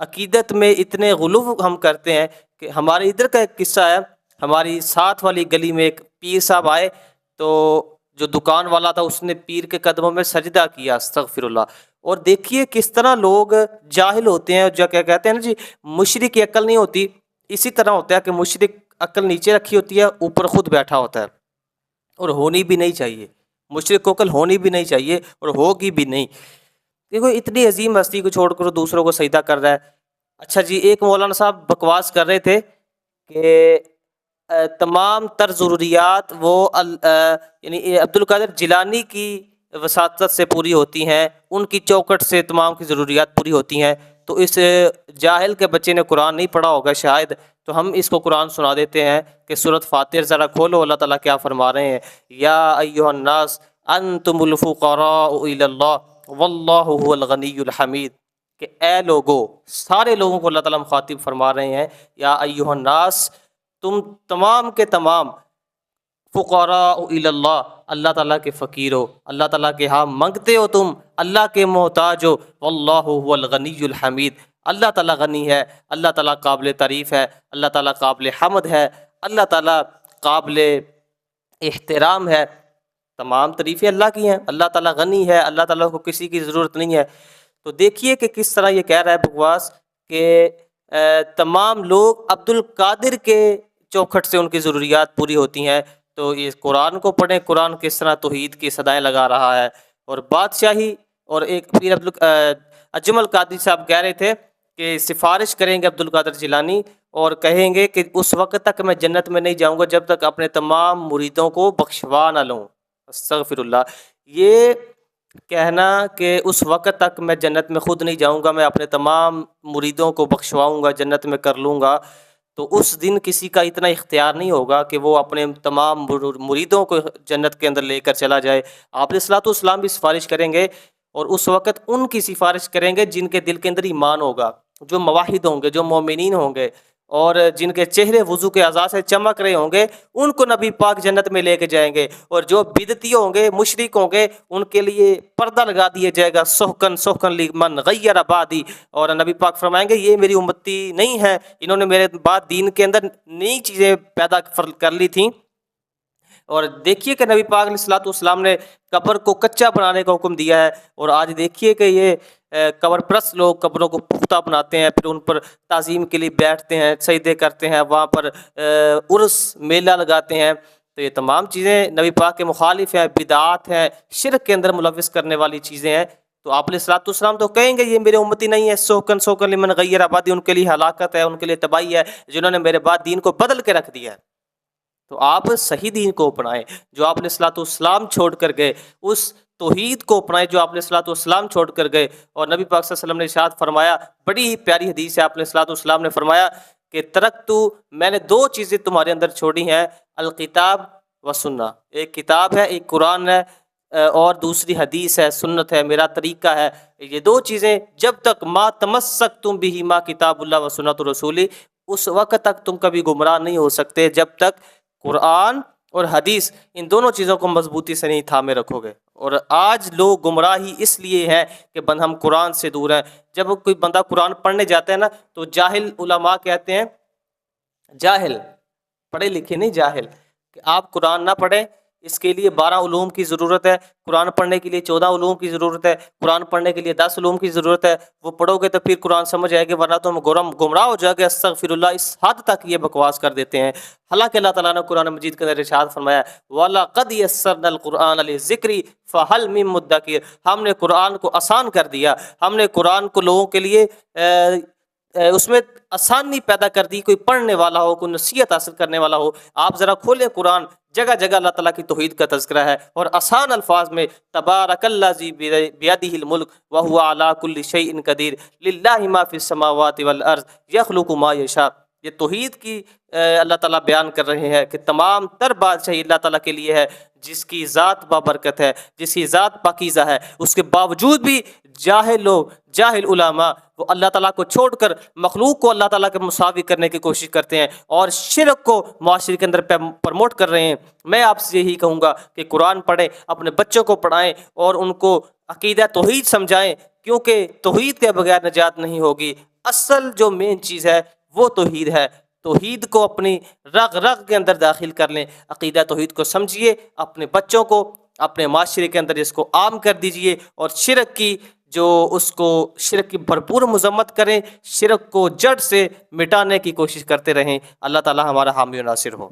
عقیدت میں اتنے غلو ہم کرتے ہیں کہ ہمارے ادھر کا ایک قصہ ہے، ہماری ساتھ والی گلی میں ایک پیر صاحب آئے، تو جو دکان والا تھا اس نے پیر کے قدموں میں سجدہ کیا، استغفر اللہ۔ اور دیکھیے کس طرح لوگ جاہل ہوتے ہیں، جو کیا کہتے ہیں نا جی، مشرک کی عقل نہیں ہوتی، اسی طرح ہوتا ہے کہ مشرک عقل نیچے رکھی ہوتی ہے، اوپر خود بیٹھا ہوتا ہے، اور ہونی بھی نہیں چاہیے، مشرک کو عقل ہونی بھی نہیں چاہیے اور ہوگی بھی نہیں۔ دیکھو اتنی عظیم ہستی کو چھوڑ کر دوسروں کو سجدہ کر رہا ہے۔ اچھا جی، ایک مولانا صاحب بکواس کر رہے تھے کہ تمام تر ضروریات وہ یعنی عبد القادر جیلانی کی وساطت سے پوری ہوتی ہیں، ان کی چوکھٹ سے تمام کی ضروریات پوری ہوتی ہیں۔ تو اس جاہل کے بچے نے قرآن نہیں پڑھا ہوگا شاید، تو ہم اس کو قرآن سنا دیتے ہیں کہ سورۃ فاتر ذرا کھولو، اللہ تعالیٰ کیا فرما رہے ہیں۔ یا ایھا الناس انتم الفقراء الی اللہ واللہ هو الغنی الحمید، کہ اے لوگو، سارے لوگوں کو اللہ تعالیٰ مخاطب فرما رہے ہیں، یا ایھا الناس، تم تمام کے تمام فقراء الی اللہ، اللہ تعالیٰ کے فقیر ہو، اللہ تعالیٰ کے ہاں منگتے ہو، تم اللہ کے محتاج ہو، واللہ هو الغنی الحمید، اللہ تعالیٰ غنی ہے، اللہ تعالیٰ قابل تعریف ہے، اللہ تعالیٰ قابل حمد ہے، اللہ تعالیٰ قابل احترام ہے، تمام تعریفیں اللہ کی ہیں، اللہ تعالیٰ غنی ہے، اللہ تعالیٰ کو کسی کی ضرورت نہیں ہے۔ تو دیکھیے کہ کس طرح یہ کہہ رہا ہے بکواس کہ تمام لوگ عبد القادر کے چوکھٹ سے ان کی ضروریات پوری ہوتی ہیں۔ تو یہ قرآن کو پڑھیں، قرآن کس طرح توحید کی صدائیں لگا رہا ہے۔ اور بادشاہی، اور ایک پیر اجمل قادری صاحب کہہ رہے تھے کہ سفارش کریں گے عبد القادر جیلانی اور کہیں گے کہ اس وقت تک میں جنت میں نہیں جاؤں گا جب تک اپنے تمام مریدوں کو بخشوا نہ لوں، استغفر اللہ۔ یہ کہنا کہ اس وقت تک میں جنت میں خود نہیں جاؤں گا، میں اپنے تمام مریدوں کو بخشواؤں گا، جنت میں کر لوں گا، تو اس دن کسی کا اتنا اختیار نہیں ہوگا کہ وہ اپنے تمام مریدوں کو جنت کے اندر لے کر چلا جائے۔ آپ علیہ الصلوۃ والسلام بھی سفارش کریں گے، اور اس وقت ان کی سفارش کریں گے جن کے دل کے اندر ایمان ہوگا، جو موحد ہوں گے، جو مومنین ہوں گے، اور جن کے چہرے وضو کے اعضاء سے چمک رہے ہوں گے، ان کو نبی پاک جنت میں لے کے جائیں گے۔ اور جو بدعتی ہوں گے، مشرک ہوں گے، ان کے لیے پردہ لگا دیا جائے گا، سحقن سحقن لمن غیر بعدی، اور نبی پاک فرمائیں گے یہ میری امتی نہیں ہے، انہوں نے میرے بعد دین کے اندر نئی چیزیں پیدا کر لی تھیں۔ اور دیکھیے کہ نبی پاک علیہ الصلوۃ والسلام نے قبر کو کچا بنانے کا حکم دیا ہے، اور آج دیکھیے کہ یہ قبر پرست لوگ قبروں کو پختہ بناتے ہیں، پھر ان پر تعظیم کے لیے بیٹھتے ہیں، سجدے کرتے ہیں، وہاں پر عرس میلہ لگاتے ہیں۔ تو یہ تمام چیزیں نبی پاک کے مخالف ہیں، بدعات ہیں، شرک کے اندر ملوث کرنے والی چیزیں ہیں۔ تو آپ علیہ الصلوۃ والسلام تو کہیں گے یہ میرے امتی نہیں ہے، سوکن سوکن لمن غیر آبادی، ان کے لیے ہلاکت ہے، ان کے لیے تباہی ہے جنہوں نے میرے بعد دین کو بدل کے رکھ دیا ہے۔ تو آپ صحیح دین کو اپنائیں، جو آپ علیہ الصلوۃ والسلام چھوڑ کر گئے، اس توحید کو اپنائیں جو آپ علیہ الصلوۃ والسلام چھوڑ کر گئے۔ اور نبی پاک صلی اللہ علیہ وسلم نے ارشاد فرمایا، بڑی ہی پیاری حدیث ہے، آپ علیہ الصلوۃ والسلام نے فرمایا کہ ترکتو، میں نے دو چیزیں تمہارے اندر چھوڑی ہیں، الکتاب و سنہ، ایک کتاب ہے، ایک قرآن ہے، اور دوسری حدیث ہے، سنت ہے، میرا طریقہ ہے۔ یہ دو چیزیں جب تک ما تمسکتم بہما کتاب اللہ و سنت رسولی، اس وقت تک تم کبھی گمراہ نہیں ہو سکتے جب تک قرآن اور حدیث ان دونوں چیزوں کو مضبوطی سے نہیں تھامے رکھو گے۔ اور آج لوگ گمراہی اس لیے ہے کہ ہم قرآن سے دور ہیں۔ جب کوئی بندہ قرآن پڑھنے جاتا ہے نا، تو جاہل علماء کہتے ہیں، جاہل پڑھے لکھے نہیں، جاہل، کہ آپ قرآن نہ پڑھیں، اس کے لیے 12 علوم کی ضرورت ہے، قرآن پڑھنے کے لیے 14 علوم کی ضرورت ہے، قرآن پڑھنے کے لیے 10 علوم کی ضرورت ہے، وہ پڑھو گے تو پھر قرآن سمجھ آئے گے، ورنہ تم گمراہ ہو جاؤ گے۔ استغفر اللہ، اس حد تک یہ بکواس کر دیتے ہیں۔ حالانکہ اللہ تعالیٰ نے قرآن مجید کے اندر ارشاد فرمایا، وَلَقَدْ يَسَّرْنَا الْقُرْآنَ لِلذِّكْرِ فَهَلْ مِن مُدَّكِرٍ، ہم نے قرآن کو آسان کر دیا، ہم نے قرآن کو لوگوں کے لیے اس میں آسانی پیدا کر دی، کوئی پڑھنے والا ہو، کوئی نصیحت حاصل کرنے والا ہو۔ آپ ذرا کھولیں قرآن، جگہ جگہ اللہ تعالیٰ کی توحید کا تذکرہ ہے، اور آسان الفاظ میں تبارک الذی بیدہ الملک وہو علی کل شیء قدیر للہ ما فی السماوات والارض یخلق ما یشاء۔ یہ توحید کی اللہ تعالیٰ بیان کر رہے ہیں کہ تمام تر بادشاہی اللہ تعالیٰ کے لیے ہے، جس کی ذات بابرکت ہے، جس کی ذات پاکیزہ ہے۔ اس کے باوجود بھی جاہل لوگ، جاہل علماء، وہ اللہ تعالیٰ کو چھوڑ کر مخلوق کو اللہ تعالیٰ کے مساوی کرنے کی کوشش کرتے ہیں، اور شرک کو معاشرے کے اندر پروموٹ کر رہے ہیں۔ میں آپ سے یہی کہوں گا کہ قرآن پڑھیں، اپنے بچوں کو پڑھائیں، اور ان کو عقیدہ توحید سمجھائیں، کیونکہ توحید کے بغیر نجات نہیں ہوگی۔ اصل جو مین چیز ہے وہ توحید ہے. توحید کو اپنی رگ رگ کے اندر داخل کر لیں. عقیدہ توحید کو سمجھیے، اپنے بچوں کو اپنے معاشرے کے اندر اس کو عام کر دیجئے، اور شرک کی شرک کی بھرپور مذمت کریں، شرک کو جڑ سے مٹانے کی کوشش کرتے رہیں. اللہ تعالی ہمارا حامی و ناصر ہو.